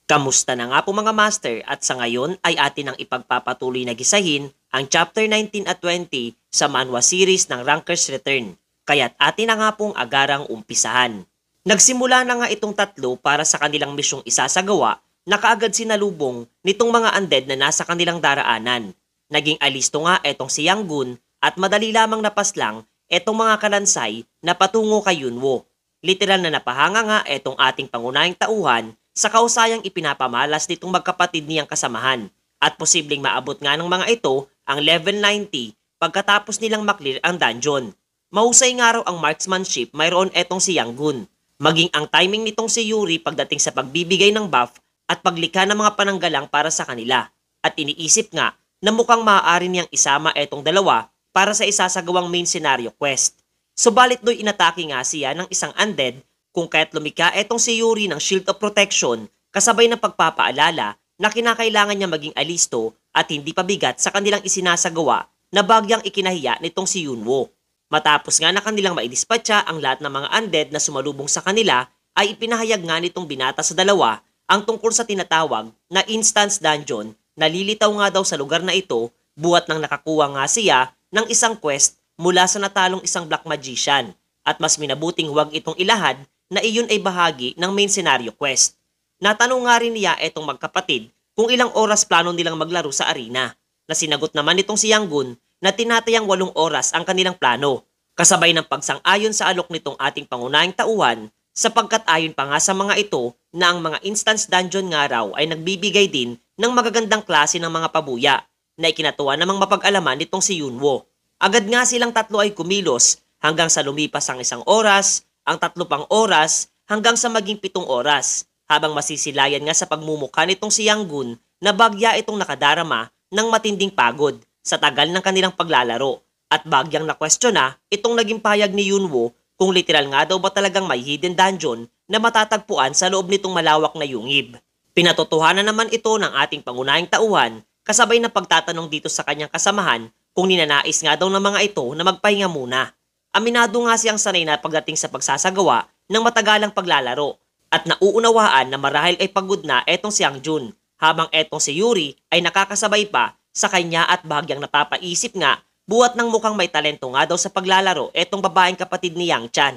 Kamusta na nga po mga master at sa ngayon ay atin ang ipagpapatuloy na gisahin ang Chapter 19 at 20 sa manhwa series ng Ranker's Return. Kaya't atin na nga pong agarang umpisahan. Nagsimula na nga itong tatlo para sa kanilang misyong isasagawa na kaagad sinalubong nitong mga undead na nasa kanilang daraanan. Naging alisto nga etong si Yanggun at madali lamang napaslang etong mga kalansay na patungo kay Yunwo. Literal na napahanga nga etong ating pangunahing tauhan sa kausayang ipinapamalas nitong magkapatid niyang kasamahan at posibleng maabot nga ng mga ito ang level 90 pagkatapos nilang maklear ang dungeon. Mahusay nga raw ang marksmanship mayroon etong si Yanggun. Maging ang timing nitong si Yuri pagdating sa pagbibigay ng buff at paglikha ng mga pananggalang para sa kanila. At iniisip nga na mukhang maaari niyang isama etong dalawa para sa isasagawang main scenario quest. Subalit do'y inatake nga siya ng isang undead kung kaya't lumika etong si Yuri ng Shield of Protection kasabay ng pagpapaalala na kinakailangan niya maging alisto at hindi pabigat sa kanilang isinasagawa na bagyang ikinahiya nitong si Yunwo. Matapos nga na kanilang maidispatcha ang lahat ng mga undead na sumalubong sa kanila ay ipinahayag nga nitong binata sa dalawa ang tungkol sa tinatawag na instance dungeon na lilitaw nga daw sa lugar na ito buhat nang nakakuha nga siya ng isang quest mula sa natalong isang black magician at mas minabuting huwag itong ilahad na iyon ay bahagi ng main scenario quest. Natanong nga rin niya etong magkapatid kung ilang oras plano nilang maglaro sa arena na sinagot naman nitong si Yanggun na tinatayang 8 oras ang kanilang plano kasabay ng pagsang-ayon sa alok nitong ating pangunahing tauhan sapagkat ayon pa nga sa mga ito na ang mga instance dungeon nga raw ay nagbibigay din ng magagandang klase ng mga pabuya na ikinatuwa namang mapag-alaman nitong si Yunwo. Agad nga silang tatlo ay kumilos hanggang sa lumipas ang 1 oras, ang 3 pang oras hanggang sa maging 7 oras habang masisilayan nga sa pagmumukha nitong si Yanggun na bagya itong nakadarama ng matinding pagod sa tagal ng kanilang paglalaro at bagyang na-question na itong naging payag ni Yunwo kung literal nga daw ba talagang may hidden dungeon na matatagpuan sa loob nitong malawak na yungib. Pinatotohanan naman ito ng ating pangunahing tauhan kasabay ng pagtatanong dito sa kanyang kasamahan kung ninanais nga daw ng mga ito na magpahinga muna. Aminado nga siyang sanay na pagdating sa pagsasagawa ng matagalang paglalaro at nauunawaan na marahil ay pagod na etong si Yangjun habang etong si Yuri ay nakakasabay pa sa kanya at bahagyang napapaisip nga buhat ng mukhang may talento nga daw sa paglalaro etong babaeng kapatid ni Yang Chan.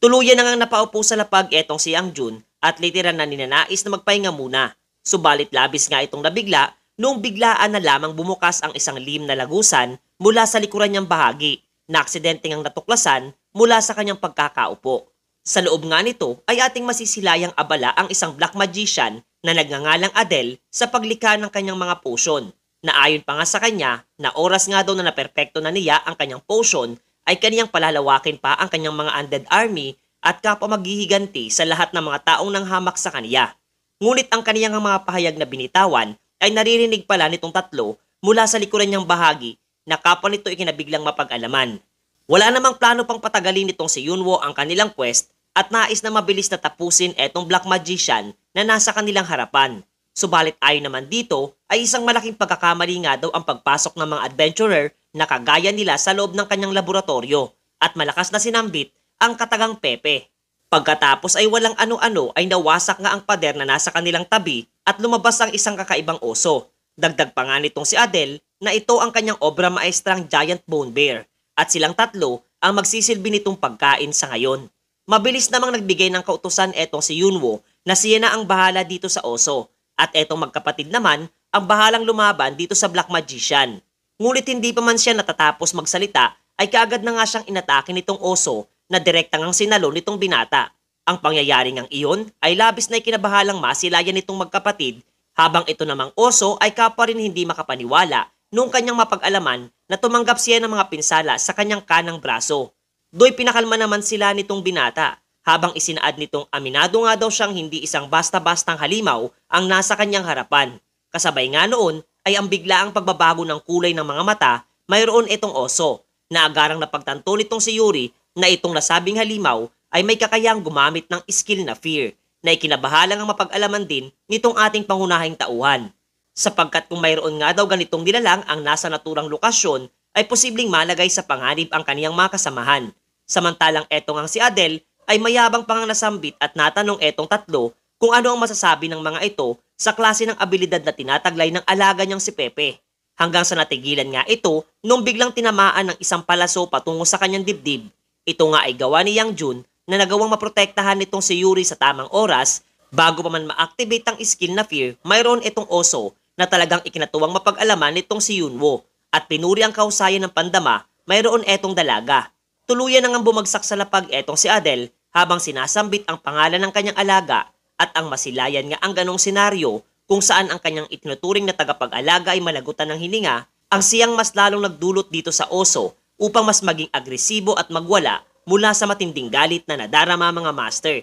Tuluyan na ngang napaupo sa lapag etong si Yangjun at literal na ninanais na magpahinga muna. Subalit labis nga itong nabigla noong biglaan na lamang bumukas ang isang lihim na lagusan mula sa likuran niyang bahagi na aksidente ngang natuklasan mula sa kanyang pagkakaupo. Sa loob nga nito ay ating masisilayang abala ang isang black magician na nagngangalang Adele sa paglikha ng kanyang mga potion. Na ayon pa nga sa kanya na oras nga daw na naperpekto na niya ang kanyang potion ay kaniyang palalawakin pa ang kanyang mga undead army at kapwa maghihiganti sa lahat ng mga taong nanghamak sa kaniya. Ngunit ang kaniyang mga pahayag na binitawan ay naririnig pala nitong tatlo mula sa likuran niyang bahagi na kapwa nito ikinabiglang mapag-alaman. Wala namang plano pang patagalin nitong si Yunwo ang kanilang quest at nais na mabilis na tapusin etong black magician na nasa kanilang harapan. Subalit ayon naman dito ay isang malaking pagkakamali nga daw ang pagpasok ng mga adventurer na kagaya nila sa loob ng kanyang laboratorio at malakas na sinambit ang katagang Pepe. Pagkatapos ay walang ano-ano ay nawasak nga ang pader na nasa kanilang tabi at lumabas ang isang kakaibang oso. Dagdag pa nga nitong si Adele na ito ang kanyang obra maestrang giant bone bear at silang tatlo ang magsisilbi nitong pagkain sa ngayon. Mabilis namang nagbigay ng kautusan etong si Yunwo na siya na ang bahala dito sa oso. At etong magkapatid naman ang bahalang lumaban dito sa Black Magician. Ngunit hindi pa man siya natatapos magsalita ay kaagad na nga siyang inatake nitong oso na direktang ang sinalo nitong binata. Ang pangyayari ngang iyon ay labis na ikinabahalang masilayan nitong magkapatid habang ito namang oso ay kapwa rin hindi makapaniwala nung kanyang mapag-alaman na tumanggap siya ng mga pinsala sa kanyang kanang braso. Do'y pinakalma naman sila nitong binata habang isinaad nitong aminado nga daw siyang hindi isang basta-bastang halimaw ang nasa kanyang harapan. Kasabay nga noon ay ang biglaang pagbabago ng kulay ng mga mata mayroon itong oso na agarang napagtanto nitong si Yuri na itong nasabing halimaw ay may kakayang gumamit ng skill na fear na ikinabahalang ang mapag-alaman din nitong ating pangunahing tauhan. Sapagkat kung mayroon nga daw ganitong nilalang ang nasa naturang lokasyon ay posibleng malagay sa panganib ang kaniyang mga kasamahan. Samantalang etong ang si Adele ay mayabang pang nasambit at natanong etong tatlo kung ano ang masasabi ng mga ito sa klase ng abilidad na tinataglay ng alaga niyang si Pepe. Hanggang sa natigilan nga ito nung biglang tinamaan ng isang palaso patungo sa kanyang dibdib. Ito nga ay gawa ni Yang Jun na nagawang maprotektahan nitong si Yuri sa tamang oras. Bago pa man ma-activate ang skill na Fear, mayroon itong oso na talagang ikinatuwang mapag-alaman nitong si Yunwo. At pinuri ang kahusayan ng pandama, mayroon etong dalaga. Tuluyan nang bumagsak sa lapag etong si Adele habang sinasambit ang pangalan ng kanyang alaga at ang masilayan nga ang ganong senaryo kung saan ang kanyang itinuturing na tagapag-alaga ay malagutan ng hininga, ang siyang mas lalong nagdulot dito sa oso upang mas maging agresibo at magwala mula sa matinding galit na nadarama mga master.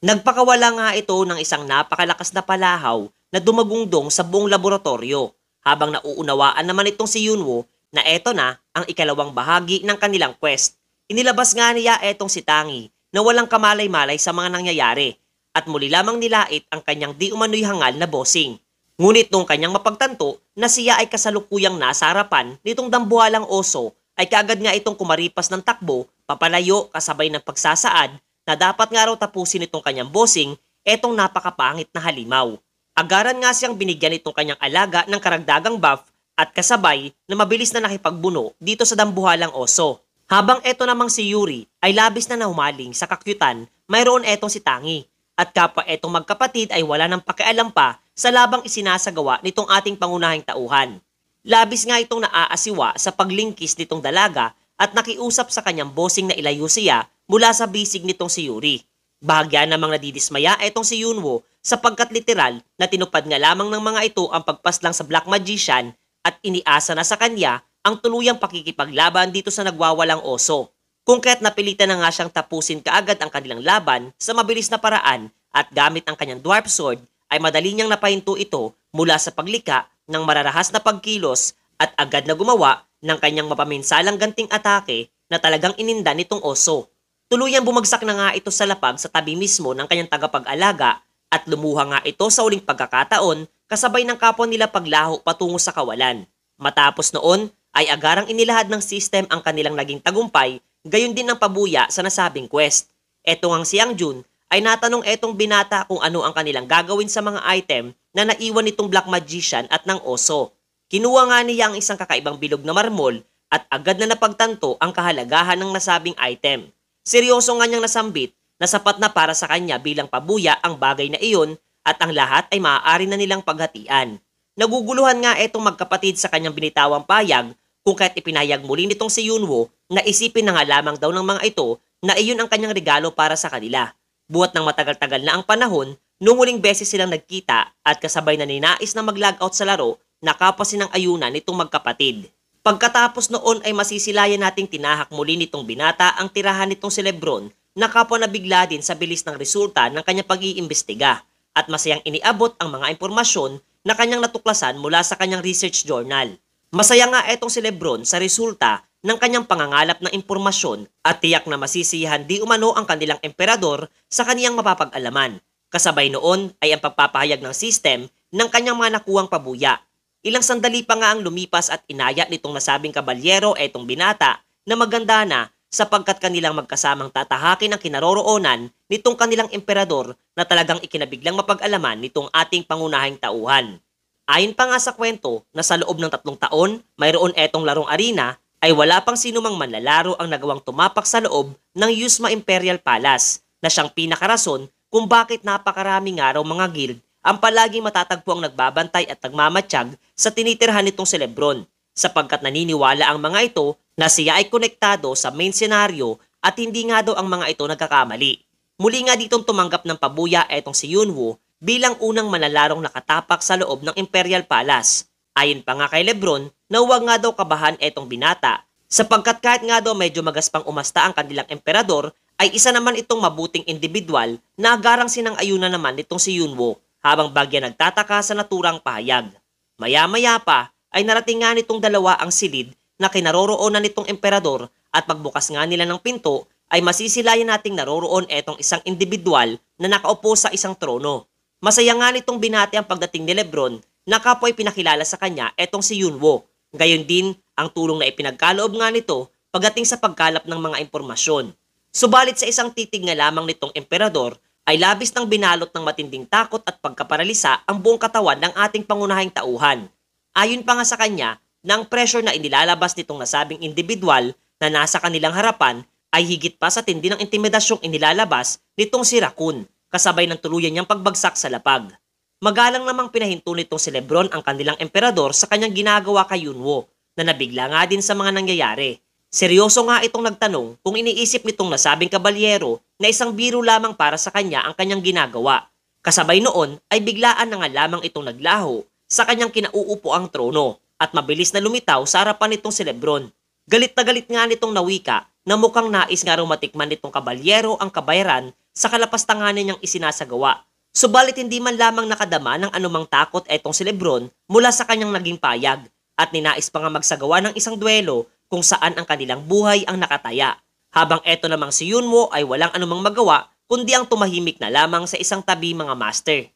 Nagpakawala nga ito ng isang napakalakas na palahaw na dumagungdong sa buong laboratorio habang nauunawaan naman itong si Yunwo na eto na ang ikalawang bahagi ng kanilang quest. Inilabas nga niya etong si Tangi na walang kamalay-malay sa mga nangyayari at muli lamang nilait ang kanyang di umano'y hangal na bossing. Ngunit nung kanyang mapagtanto na siya ay kasalukuyang nasa harapan nitong dambuhalang oso, ay kaagad nga itong kumaripas ng takbo, papalayo kasabay ng pagsasaad na dapat nga raw tapusin itong kanyang bossing etong napakapangit na halimaw. Agaran nga siyang binigyan itong kanyang alaga ng karagdagang buff at kasabay na mabilis na nakipagbuno dito sa dambuhalang oso. Habang eto namang si Yuri ay labis na nahumaling sa kakyutan, mayroon etong si Tangi. At kapwa etong magkapatid ay wala nang pakialam pa sa labang isinasagawa nitong ating pangunahing tauhan. Labis nga itong naaasiwa sa paglingkis nitong dalaga at nakiusap sa kanyang bossing na ilayo siya mula sa bisig nitong si Yuri. Bahagya namang nadidismaya etong si Yunwo sapagkat literal na tinupad nga lamang ng mga ito ang pagpaslang sa Black Magician at iniasa na sa kanya ang tuluyang pakikipaglaban dito sa nagwawalang oso. Kung kaya't napilitan na nga siyang tapusin kaagad ang kanilang laban sa mabilis na paraan at gamit ang kanyang dwarf sword ay madali niyang napahinto ito mula sa paglika ng mararahas na pagkilos at agad na gumawa ng kanyang mapaminsalang ganting atake na talagang ininda nitong oso. Tuluyang bumagsak na nga ito sa lapag sa tabi mismo ng kanyang tagapag-alaga at lumuha nga ito sa uling pagkakataon kasabay ng kapwa nila paglaho patungo sa kawalan. Matapos noon ay agarang inilahad ng system ang kanilang naging tagumpay. Gayon din ang pabuya sa nasabing quest. Eto ngang si Yang Jun ay natanong etong binata kung ano ang kanilang gagawin sa mga item na naiwan nitong Black Magician at ng oso. Kinuha nga niya ang isang kakaibang bilog na marmol at agad na napagtanto ang kahalagahan ng nasabing item. Seryoso nga niyang nasambit na sapat na para sa kanya bilang pabuya ang bagay na iyon at ang lahat ay maaari na nilang paghatian. Naguguluhan nga etong magkapatid sa kanyang binitawang payag kung kaya't ipinahayag muli nitong si Yunwo na isipin na nga lamang daw ng mga ito na iyon ang kanyang regalo para sa kanila. Buhat ng matagal-tagal na ang panahon, nung muling beses silang nagkita at kasabay na ninais na mag-logout sa laro, nakapasin ng ayunan nitong magkapatid. Pagkatapos noon ay masisilayan nating tinahak muli nitong binata ang tirahan nitong si Lebron na kapwa nabigla din sa bilis ng resulta ng kanyang pag-iimbestiga at masayang iniabot ang mga impormasyon na kanyang natuklasan mula sa kanyang research journal. Masaya nga etong si Lebron sa resulta ng kanyang pangangalap ng impormasyon at tiyak na masisiyahan di umano ang kanilang emperador sa kaniyang mapapag-alaman. Kasabay noon ay ang pagpapahayag ng system ng kanyang mga nakuwang pabuya. Ilang sandali pa nga ang lumipas at inaya nitong nasabing kabalyero etong binata na maganda na sapagkat kanilang magkasamang tatahakin ang kinaroroonan nitong kanilang emperador na talagang ikinabiglang mapag-alaman nitong ating pangunahing tauhan. Ayon pa nga sa kwento na sa loob ng 3 taon, mayroon etong larong arena ay wala pang sinumang manlalaro ang nagawang tumapak sa loob ng Yusma Imperial Palace na siyang pinakarason kung bakit napakarami nga raw mga guild ang palaging matatagpo ang nagbabantay at nagmamatsyag sa tinitirhan nitong si Lebron sapagkat naniniwala ang mga ito na siya ay konektado sa main senaryo at hindi nga daw ang mga ito nagkakamali. Muli nga ditong tumanggap ng pabuya etong si Yunwo bilang unang manalarong nakatapak sa loob ng Imperial Palace. Ayon pa nga kay Lebron na huwag nga daw kabahan etong binata sapagkat kahit nga daw medyo magaspang umasta ang kanilang emperador ay isa naman itong mabuting individual na agarang sinang-ayunan naman nitong si Yunwo habang bagya nagtataka sa naturang pahayag. Maya-maya pa ay narating nga nitong dalawa ang silid na kinaroroonan nitong emperador at pagbukas nga nila ng pinto ay masisilayan nating naroroon etong isang individual na nakaupo sa isang trono. Masaya nga nitong binati ang pagdating ni Lebron na kapwa'y pinakilala sa kanya etong si Yunwo. Gayon din ang tulong na ipinagkaloob nga nito pagdating sa pagkalap ng mga impormasyon. Subalit sa isang titig nga lamang nitong emperador ay labis ng binalot ng matinding takot at pagkaparalisa ang buong katawan ng ating pangunahing tauhan. Ayon pa nga sa kanya, na ang pressure na inilalabas nitong nasabing individual na nasa kanilang harapan ay higit pa sa tindi ng intimidasyong inilalabas nitong si Raccoon, kasabay ng tuluyan niyang pagbagsak sa lapag. Magalang namang pinahinto nitong si Lebron ang kanilang emperador sa kanyang ginagawa kay Yunwo, na nabigla nga din sa mga nangyayari. Seryoso nga itong nagtanong kung iniisip nitong nasabing kabalyero na isang biro lamang para sa kanya ang kanyang ginagawa. Kasabay noon ay biglaan na nga lamang itong naglaho sa kanyang kinauupo ang trono at mabilis na lumitaw sa harapan nitong si Lebron. Galit na galit nga nitong nawika na mukhang nais nga raw matikman nitong kabalyero ang kabayaran sa kalapastanganan niyang isinasagawa. Subalit hindi man lamang nakadama ng anumang takot etong si Lebron mula sa kanyang naging payag at ninais pa nga magsagawa ng isang duelo kung saan ang kanilang buhay ang nakataya. Habang eto namang si Yunwo ay walang anumang magawa kundi ang tumahimik na lamang sa isang tabi mga master.